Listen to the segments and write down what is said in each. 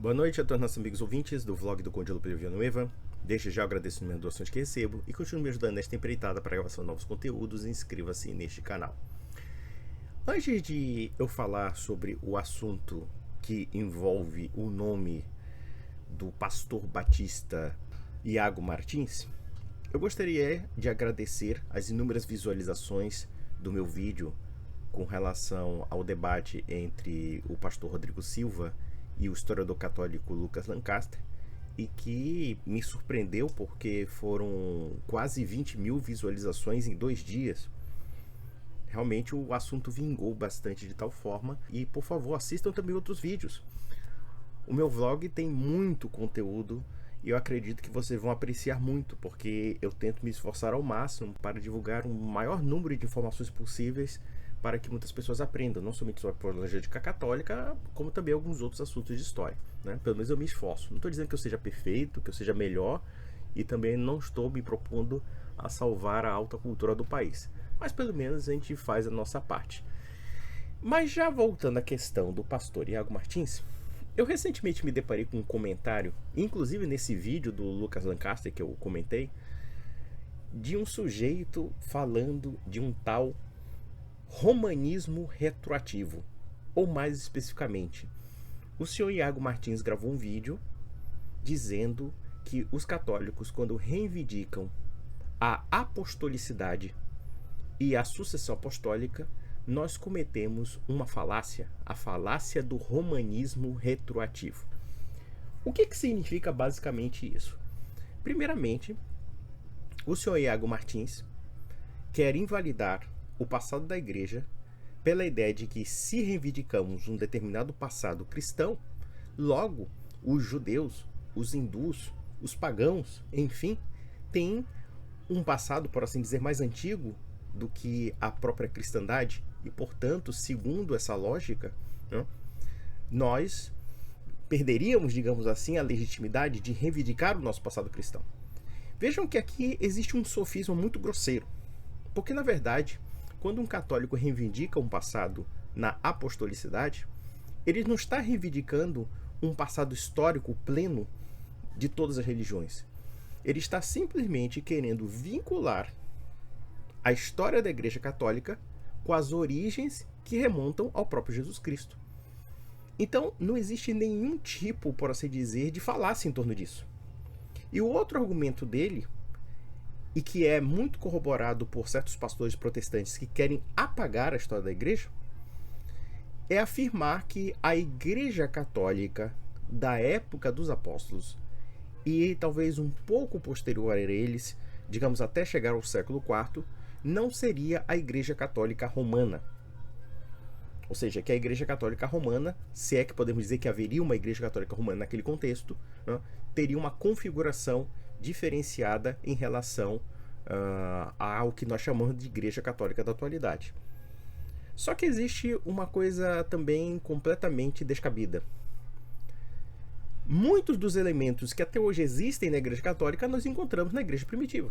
Boa noite a todos nossos amigos ouvintes do vlog do Conde Lupe Villanueva. Desde já agradeço as doações que recebo e continue me ajudando nesta empreitada para a gravação de novos conteúdos. Inscreva-se neste canal. Antes de eu falar sobre o assunto que envolve o nome do pastor batista Iago Martins, eu gostaria de agradecer as inúmeras visualizações do meu vídeo com relação ao debate entre o pastor Rodrigo Silva e o historiador católico Lucas Lancaster, e que me surpreendeu porque foram quase 20 mil visualizações em 2 dias. Realmente o assunto vingou bastante de tal forma, e por favor assistam também outros vídeos. O meu vlog tem muito conteúdo e eu acredito que vocês vão apreciar muito, porque eu tento me esforçar ao máximo para divulgar um maior número de informações possíveis para que muitas pessoas aprendam, não somente sobre a apologética católica, como também alguns outros assuntos de história, né? Pelo menos eu me esforço. Não estou dizendo que eu seja perfeito, que eu seja melhor, e também não estou me propondo a salvar a alta cultura do país, mas pelo menos a gente faz a nossa parte. Mas já voltando à questão do pastor Iago Martins, eu recentemente me deparei com um comentário, inclusive nesse vídeo do Lucas Lancaster que eu comentei, de um sujeito falando de um tal romanismo retroativo, ou mais especificamente, o senhor Iago Martins gravou um vídeo dizendo que os católicos, quando reivindicam a apostolicidade e a sucessão apostólica, nós cometemos uma falácia, a falácia do romanismo retroativo. O que significa basicamente isso? Primeiramente, o senhor Iago Martins quer invalidar o passado da igreja pela ideia de que, se reivindicamos um determinado passado cristão, logo os judeus, os hindus, os pagãos, enfim, têm um passado, por assim dizer, mais antigo do que a própria cristandade, e portanto, segundo essa lógica, né, nós perderíamos, digamos assim, a legitimidade de reivindicar o nosso passado cristão. Vejam que aqui existe um sofisma muito grosseiro, porque na verdade, quando um católico reivindica um passado na apostolicidade, ele não está reivindicando um passado histórico pleno de todas as religiões. Ele está simplesmente querendo vincular a história da Igreja Católica com as origens que remontam ao próprio Jesus Cristo. Então, não existe nenhum tipo, por assim dizer, de falácia em torno disso. E o outro argumento dele, e que é muito corroborado por certos pastores protestantes que querem apagar a história da igreja, é afirmar que a Igreja Católica da época dos apóstolos, e talvez um pouco posterior a eles, digamos até chegar ao século IV, não seria a Igreja Católica Romana. Ou seja, que a Igreja Católica Romana, se é que podemos dizer que haveria uma Igreja Católica Romana naquele contexto, né, teria uma configuração diferenciada em relação ao que nós chamamos de Igreja Católica da atualidade. Só que existe uma coisa também completamente descabida. Muitos dos elementos que até hoje existem na Igreja Católica nós encontramos na Igreja Primitiva.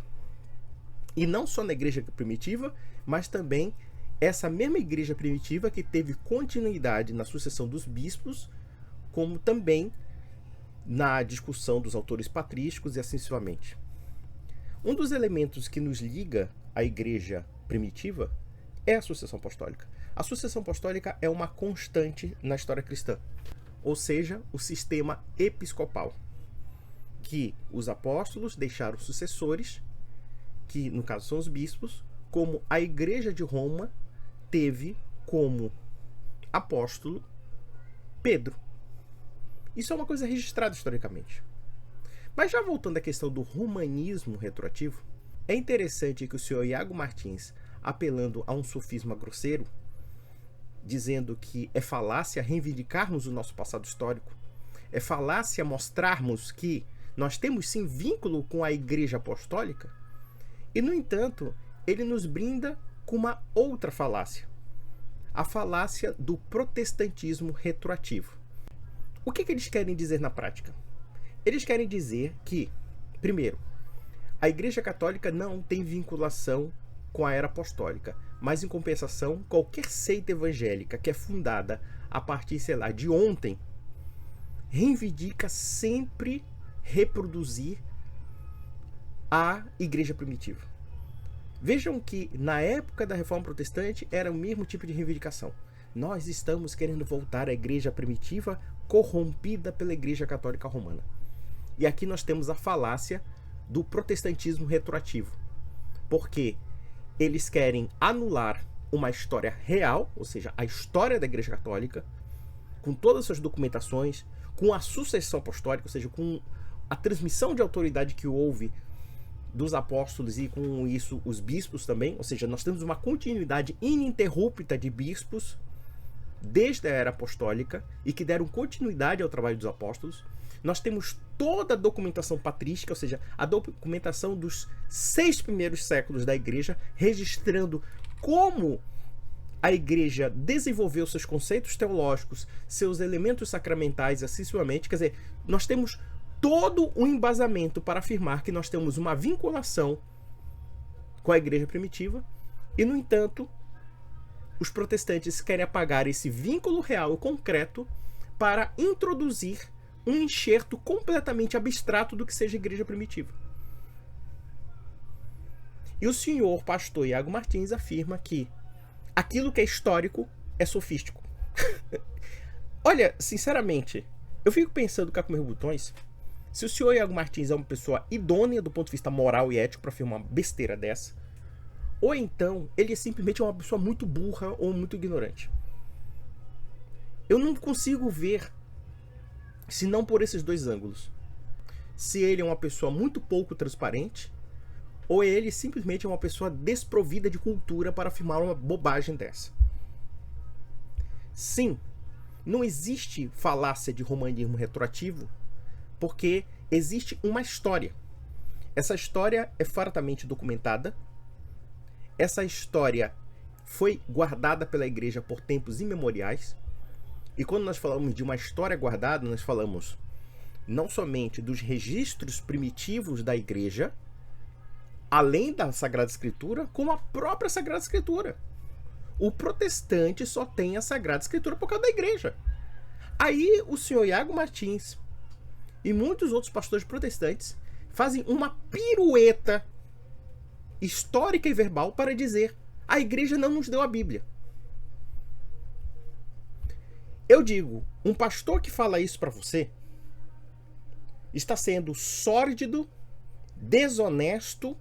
E não só na Igreja Primitiva, mas também essa mesma Igreja Primitiva que teve continuidade na sucessão dos bispos, como também na discussão dos autores patrísticos e assim sucessivamente. Um dos elementos que nos liga à Igreja Primitiva é a sucessão apostólica. A sucessão apostólica é uma constante na história cristã, ou seja, o sistema episcopal, que os apóstolos deixaram sucessores, que no caso são os bispos, como a Igreja de Roma teve como apóstolo Pedro. Isso é uma coisa registrada historicamente. Mas já voltando à questão do romanismo retroativo, é interessante que o senhor Iago Martins, apelando a um sofisma grosseiro, dizendo que é falácia reivindicarmos o nosso passado histórico, é falácia mostrarmos que nós temos sim vínculo com a Igreja Apostólica, e no entanto, ele nos brinda com uma outra falácia, a falácia do protestantismo retroativo. O que eles querem dizer na prática? Eles querem dizer que, primeiro, a Igreja Católica não tem vinculação com a era apostólica, mas em compensação, qualquer seita evangélica que é fundada a partir, sei lá, de ontem, reivindica sempre reproduzir a igreja primitiva. Vejam que na época da Reforma Protestante era o mesmo tipo de reivindicação. Nós estamos querendo voltar à igreja primitiva corrompida pela Igreja Católica Romana. E aqui nós temos a falácia do protestantismo retroativo. Porque eles querem anular uma história real, ou seja, a história da Igreja Católica, com todas as suas documentações, com a sucessão apostólica, ou seja, com a transmissão de autoridade que houve dos apóstolos e com isso os bispos também, ou seja, nós temos uma continuidade ininterrupta de bispos desde a era apostólica e que deram continuidade ao trabalho dos apóstolos. Nós temos toda a documentação patrística, ou seja, a documentação dos 6 primeiros séculos da igreja, registrando como a igreja desenvolveu seus conceitos teológicos, seus elementos sacramentais, assim sucessivamente. Quer dizer, nós temos todo o embasamento para afirmar que nós temos uma vinculação com a igreja primitiva e, no entanto, os protestantes querem apagar esse vínculo real e concreto para introduzir um enxerto completamente abstrato do que seja a igreja primitiva. E o senhor pastor Iago Martins afirma que aquilo que é histórico é sofístico. Olha, sinceramente, eu fico pensando cá com meus botões, se o senhor Iago Martins é uma pessoa idônea do ponto de vista moral e ético para afirmar uma besteira dessa, ou então ele é simplesmente uma pessoa muito burra ou muito ignorante. Eu não consigo ver, se não por esses dois ângulos, se ele é uma pessoa muito pouco transparente ou ele simplesmente é uma pessoa desprovida de cultura para afirmar uma bobagem dessa. Sim, não existe falácia de romanismo retroativo porque existe uma história. Essa história é fartamente documentada. Essa história foi guardada pela igreja por tempos imemoriais. E quando nós falamos de uma história guardada, nós falamos não somente dos registros primitivos da igreja, além da Sagrada Escritura, como a própria Sagrada Escritura. O protestante só tem a Sagrada Escritura por causa da igreja. Aí o senhor Iago Martins e muitos outros pastores protestantes fazem uma pirueta histórica e verbal para dizer: a igreja não nos deu a Bíblia. Eu digo, um pastor que fala isso para você está sendo sórdido, desonesto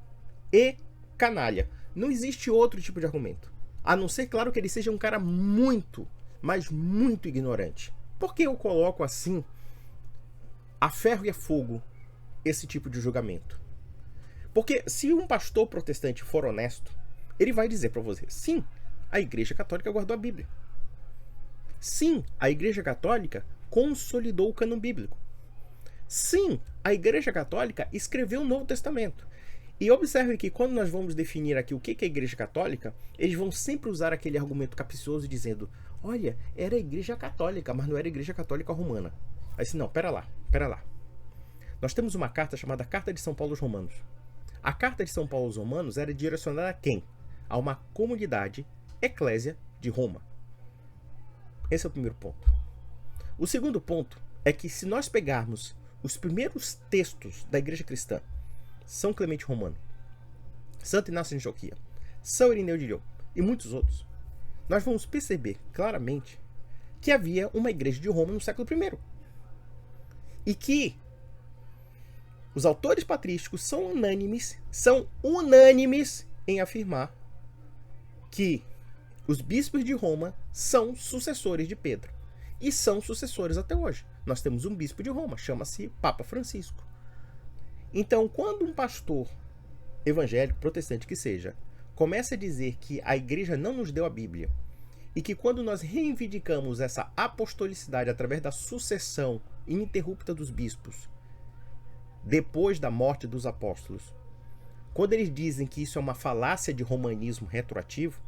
e canalha. Não existe outro tipo de argumento. A não ser, claro, que ele seja um cara muito, mas muito ignorante. Por que eu coloco assim, a ferro e a fogo, esse tipo de julgamento? Porque se um pastor protestante for honesto, ele vai dizer para você: sim, a Igreja Católica guardou a Bíblia. Sim, a Igreja Católica consolidou o cânon bíblico. Sim, a Igreja Católica escreveu o Novo Testamento. E observe que quando nós vamos definir aqui o que é a Igreja Católica, eles vão sempre usar aquele argumento capcioso dizendo: olha, era a Igreja Católica, mas não era a Igreja Católica Romana. Aí assim, não, pera lá. Nós temos uma carta chamada Carta de São Paulo aos Romanos. A Carta de São Paulo aos Romanos era direcionada a quem? A uma comunidade eclésia de Roma. Esse é o primeiro ponto. O segundo ponto é que se nós pegarmos os primeiros textos da igreja cristã, São Clemente Romano, Santo Inácio de Antioquia, São Irineu de Lyon e muitos outros, nós vamos perceber claramente que havia uma igreja de Roma no século I. E que os autores patrísticos são unânimes em afirmar que os bispos de Roma são sucessores de Pedro. E são sucessores até hoje. Nós temos um bispo de Roma, chama-se Papa Francisco. Então, quando um pastor evangélico, protestante que seja, começa a dizer que a igreja não nos deu a Bíblia, e que quando nós reivindicamos essa apostolicidade através da sucessão ininterrupta dos bispos, depois da morte dos apóstolos, quando eles dizem que isso é uma falácia de romanismo retroativo,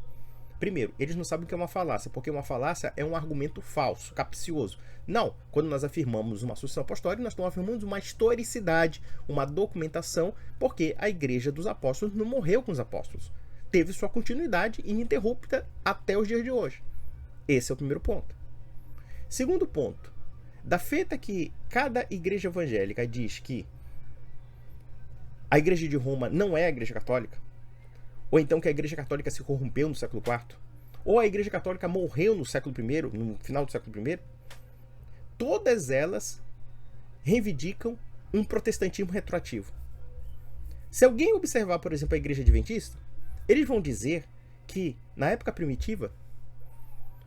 primeiro, eles não sabem o que é uma falácia, porque uma falácia é um argumento falso, capcioso. Não, quando nós afirmamos uma sucessão apostólica, nós estamos afirmando uma historicidade, uma documentação, porque a igreja dos apóstolos não morreu com os apóstolos. Teve sua continuidade ininterrupta até os dias de hoje. Esse é o primeiro ponto. Segundo ponto, Da feita que cada igreja evangélica diz que a igreja de Roma não é a igreja católica, ou então que a igreja católica se corrompeu no século IV, ou a igreja católica morreu no século I, no final do século I, todas elas reivindicam um protestantismo retroativo. Se alguém observar, por exemplo, a igreja adventista, eles vão dizer que, na época primitiva,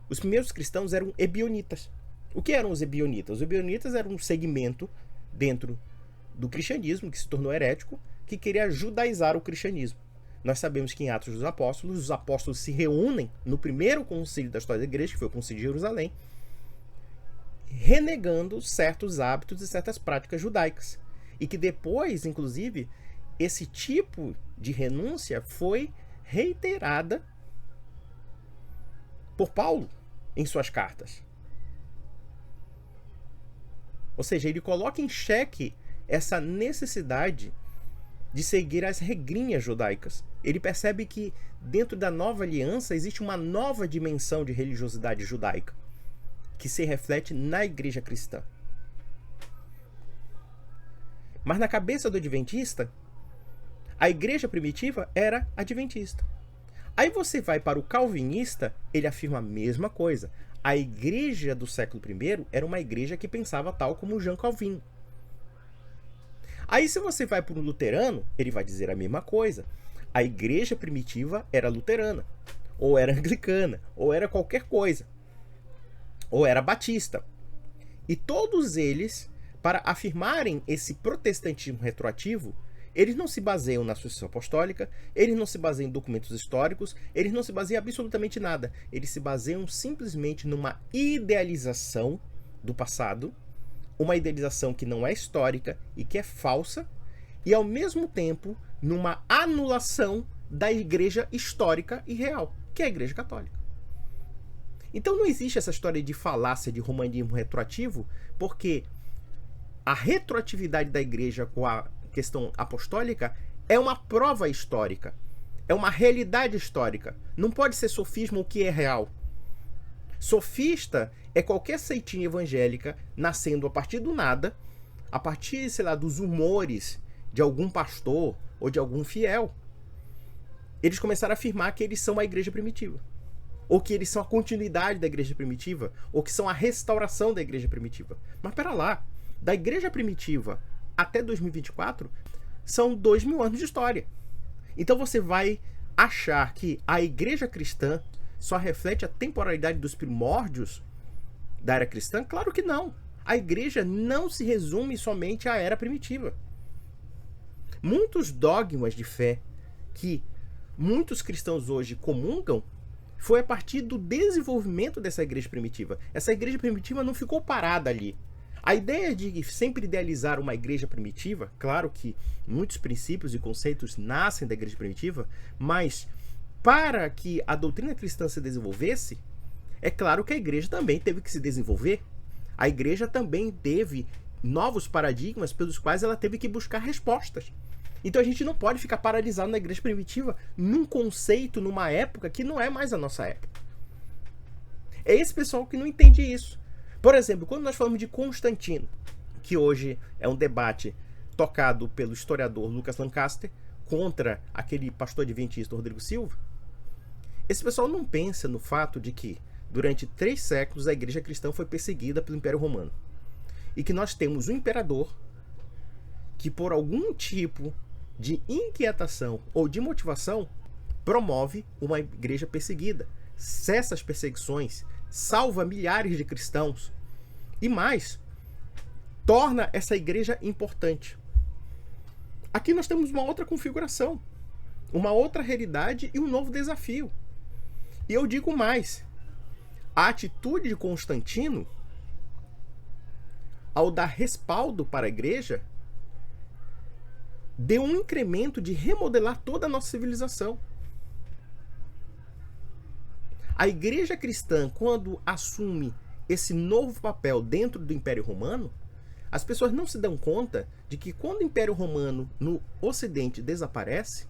os primeiros cristãos eram ebionitas. O que eram os ebionitas? Os ebionitas eram um segmento dentro do cristianismo, que se tornou herético, que queria judaizar o cristianismo. Nós sabemos que em Atos dos Apóstolos, os apóstolos se reúnem no primeiro concílio da história da igreja, que foi o concílio de Jerusalém, renegando certos hábitos e certas práticas judaicas. E que depois, inclusive, esse tipo de renúncia foi reiterada por Paulo em suas cartas. Ou seja, ele coloca em xeque essa necessidade de seguir as regrinhas judaicas. Ele percebe que dentro da nova aliança existe uma nova dimensão de religiosidade judaica que se reflete na igreja cristã. Mas na cabeça do adventista, a igreja primitiva era adventista. Aí você vai para o calvinista, ele afirma a mesma coisa. A igreja do século I era uma igreja que pensava tal como Jean Calvin. Aí se você vai para o luterano, ele vai dizer a mesma coisa. A igreja primitiva era luterana, ou era anglicana, ou era qualquer coisa, ou era batista. E todos eles, para afirmarem esse protestantismo retroativo, eles não se baseiam na sucessão apostólica, eles não se baseiam em documentos históricos, eles não se baseiam em absolutamente nada. Eles se baseiam simplesmente numa idealização do passado, uma idealização que não é histórica e que é falsa, e ao mesmo tempo numa anulação da igreja histórica e real, que é a igreja católica. Então não existe essa história de falácia de romanismo retroativo, porque a retroatividade da igreja com a questão apostólica é uma prova histórica, é uma realidade histórica. Não pode ser sofismo o que é real. Sofista é qualquer seitinha evangélica nascendo a partir do nada, a partir, sei lá, dos humores de algum pastor ou de algum fiel. Eles começaram a afirmar que eles são a igreja primitiva, ou que eles são a continuidade da igreja primitiva, ou que são a restauração da igreja primitiva. Mas pera lá, da igreja primitiva até 2024 são 2000 anos de história. Então você vai achar que a igreja cristã só reflete a temporalidade dos primórdios da era cristã? Claro que não. A igreja não se resume somente à era primitiva. Muitos dogmas de fé que muitos cristãos hoje comungam foi a partir do desenvolvimento dessa igreja primitiva. Essa igreja primitiva não ficou parada ali. A ideia de sempre idealizar uma igreja primitiva, claro que muitos princípios e conceitos nascem da igreja primitiva, mas para que a doutrina cristã se desenvolvesse, é claro que a igreja também teve que se desenvolver. A igreja também teve novos paradigmas pelos quais ela teve que buscar respostas. Então a gente não pode ficar paralisado na igreja primitiva num conceito, numa época que não é mais a nossa época. É esse pessoal que não entende isso. Por exemplo, quando nós falamos de Constantino, que hoje é um debate tocado pelo historiador Lucas Lancaster contra aquele pastor adventista Rodrigo Silva, esse pessoal não pensa no fato de que durante 3 séculos a igreja cristã foi perseguida pelo Império Romano. E que nós temos um imperador que, por algum tipo de inquietação ou de motivação, promove uma igreja perseguida, cessa as perseguições, salva milhares de cristãos e mais, torna essa igreja importante. Aqui nós temos uma outra configuração, uma outra realidade e um novo desafio. E eu digo mais, a atitude de Constantino, ao dar respaldo para a igreja, deu um incremento de remodelar toda a nossa civilização. A igreja cristã, quando assume esse novo papel dentro do Império Romano, as pessoas não se dão conta de que quando o Império Romano no Ocidente desaparece,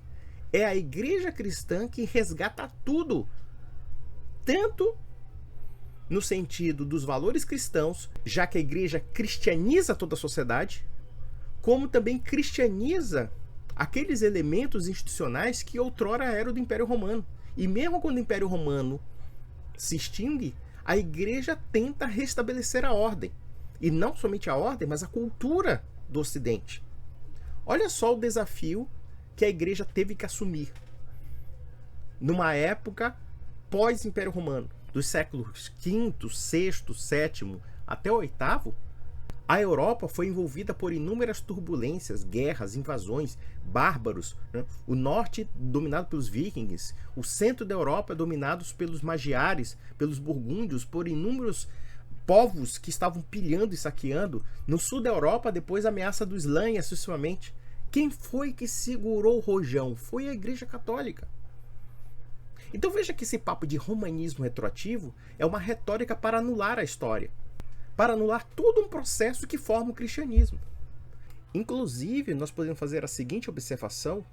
é a igreja cristã que resgata tudo, tanto no sentido dos valores cristãos, já que a igreja cristianiza toda a sociedade, como também cristianiza aqueles elementos institucionais que outrora eram do Império Romano. E mesmo quando o Império Romano se extingue, a igreja tenta restabelecer a ordem. E não somente a ordem, mas a cultura do Ocidente. Olha só o desafio que a igreja teve que assumir numa época pós-Império Romano, dos séculos V, VI, VII até o VIII. A Europa foi envolvida por inúmeras turbulências, guerras, invasões, bárbaros, né? O norte dominado pelos vikings, o centro da Europa dominados pelos magiares, pelos burgúndios, por inúmeros povos que estavam pilhando e saqueando. No sul da Europa, depois a ameaça do Islã e sucessivamente. Quem foi que segurou o rojão? Foi a Igreja Católica. Então veja que esse papo de romanismo retroativo é uma retórica para anular a história, para anular todo um processo que forma o cristianismo. Inclusive, nós podemos fazer a seguinte observação,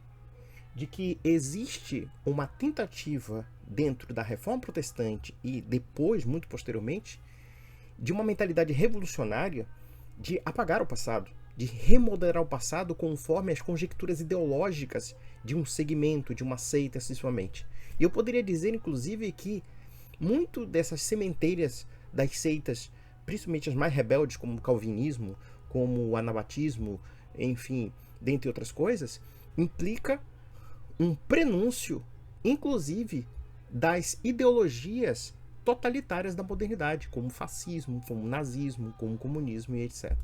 de que existe uma tentativa dentro da Reforma Protestante e depois, muito posteriormente, de uma mentalidade revolucionária de apagar o passado, de remodelar o passado conforme as conjecturas ideológicas de um segmento, de uma seita, excessivamente. E eu poderia dizer, inclusive, que muito dessas sementeiras das seitas, principalmente as mais rebeldes, como o calvinismo, como o anabatismo, enfim, dentre outras coisas, implica um prenúncio, inclusive, das ideologias totalitárias da modernidade, como fascismo, como nazismo, como comunismo e etc.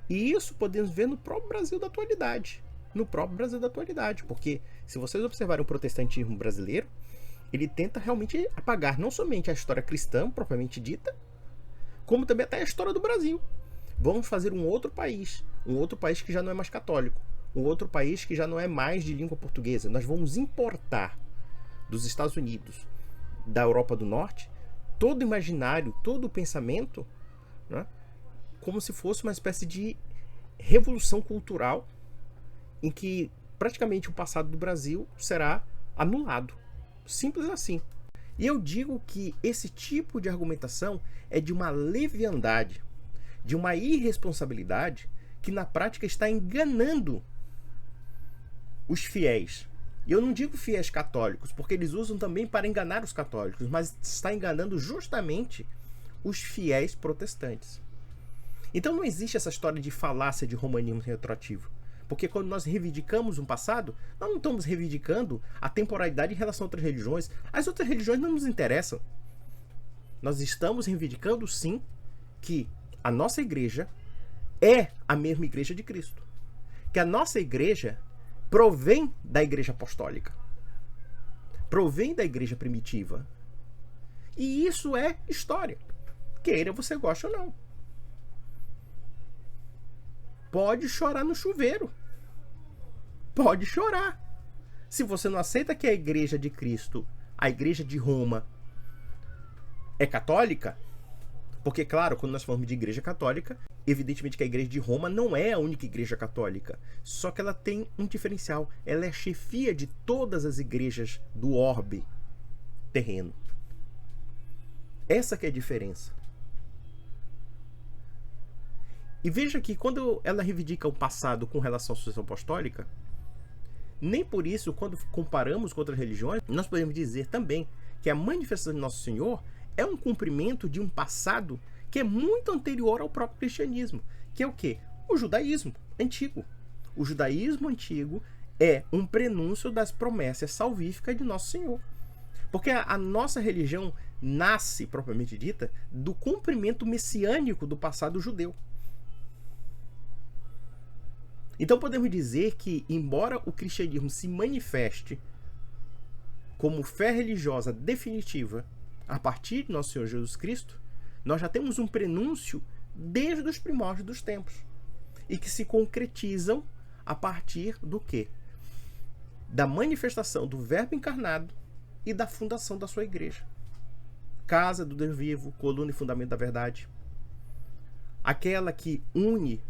E isso podemos ver no próprio Brasil da atualidade. Porque se vocês observarem o protestantismo brasileiro, ele tenta realmente apagar não somente a história cristã, propriamente dita, como também até a história do Brasil. Vamos fazer um outro país que já não é mais católico, um outro país que já não é mais de língua portuguesa. Nós vamos importar dos Estados Unidos, da Europa do Norte, todo o imaginário, todo o pensamento, né, como se fosse uma espécie de revolução cultural em que praticamente o passado do Brasil será anulado. Simples assim. E eu digo que esse tipo de argumentação é de uma leviandade, de uma irresponsabilidade que na prática está enganando os fiéis. E eu não digo fiéis católicos, porque eles usam também para enganar os católicos, mas está enganando justamente os fiéis protestantes. Então não existe essa história de falácia de romanismo retroativo. Porque quando nós reivindicamos um passado, nós não estamos reivindicando a temporalidade em relação a outras religiões. As outras religiões não nos interessam. Nós estamos reivindicando, sim, que a nossa igreja é a mesma igreja de Cristo. Que a nossa igreja provém da igreja apostólica. Provém da igreja primitiva. E isso é história. Queira você goste ou não. Pode chorar no chuveiro. Pode chorar. Se você não aceita que a igreja de Cristo, a igreja de Roma, é católica, porque, claro, quando nós falamos de igreja católica, evidentemente que a igreja de Roma não é a única igreja católica. Só que ela tem um diferencial. Ela é a chefia de todas as igrejas do orbe terreno. Essa que é a diferença. E veja que quando ela reivindica o passado com relação à sucessão apostólica, nem por isso, quando comparamos com outras religiões, nós podemos dizer também que a manifestação de Nosso Senhor é um cumprimento de um passado que é muito anterior ao próprio cristianismo, que é o quê? O judaísmo antigo. O judaísmo antigo é um prenúncio das promessas salvíficas de Nosso Senhor. Porque a nossa religião nasce, propriamente dita, do cumprimento messiânico do passado judeu. Então podemos dizer que, embora o cristianismo se manifeste como fé religiosa definitiva a partir de Nosso Senhor Jesus Cristo, nós já temos um prenúncio desde os primórdios dos tempos e que se concretizam a partir do quê? Da manifestação do Verbo encarnado e da fundação da sua igreja. Casa do Deus vivo, coluna e fundamento da verdade. Aquela que une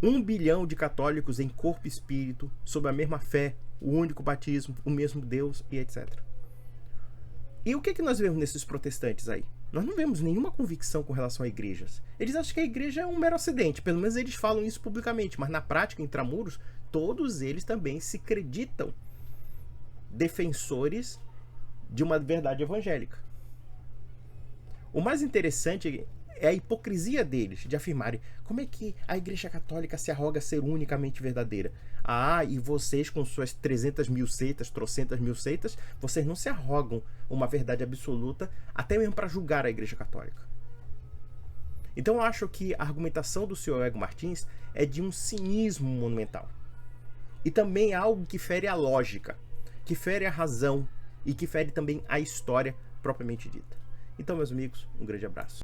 1 bilhão de católicos em corpo e espírito, sob a mesma fé, o único batismo, o mesmo Deus e etc. E o que nós vemos nesses protestantes aí? Nós não vemos nenhuma convicção com relação a igrejas. Eles acham que a igreja é um mero acidente, pelo menos eles falam isso publicamente, mas na prática, intramuros, todos eles também se acreditam defensores de uma verdade evangélica. O mais interessante é a hipocrisia deles, de afirmarem como é que a Igreja Católica se arroga ser unicamente verdadeira. Ah, e vocês com suas 300 mil seitas, trocentas mil seitas, vocês não se arrogam uma verdade absoluta, até mesmo para julgar a Igreja Católica. Então eu acho que a argumentação do Sr. Ego Martins é de um cinismo monumental. E também é algo que fere a lógica, que fere a razão e que fere também a história propriamente dita. Então, meus amigos, um grande abraço.